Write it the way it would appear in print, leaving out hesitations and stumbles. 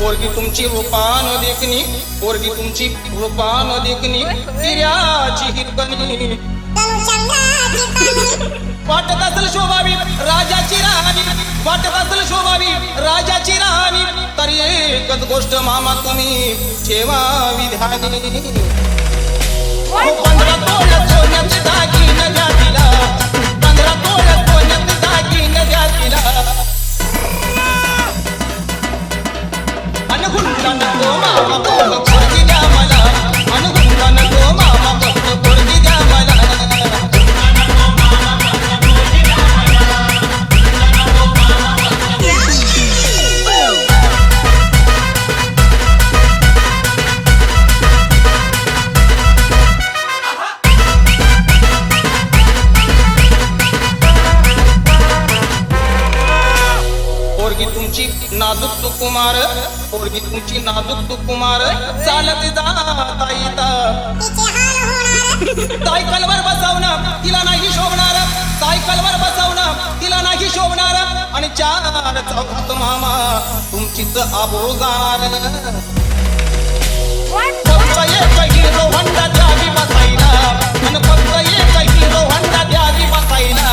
पोरगी तुमची रूपान देखणी, पोरगी तुमची रूपान देखणी, हिऱ्याची हिरकणी वाटत असेल शोभावी राजाची राणी, वाटत असेल शोभावी राजाची राणी, तरी एकच गोष्ट मामा तुम्ही ठेवावी ध्यानी. 15 तोळ सोन्याचे दागिने द्या तिला, 15 तोळ सोन्याचे दागिने द्या तिला. अनुगुंडा नको मामा फक्त पोरगी द्या मला, अनुगुंडा नको मामा फक्त पोरगी द्या मला. पोरगी तुमची नाजूक सुकुमार, पोरगी तुमची नाजूक सुकुमार, चालत जाता येता सायकलवर बसवणं तिला नाही शोभणार, सायकलवर बसवणं तिला नाही शोभणार, आणि 4 चौकात मामा तुमचीच आबरू जाणार. फक्त एक हिरो होंडा द्यावी बसायला, आणि फक्त एक हिरो होंडा द्यावी बसायला.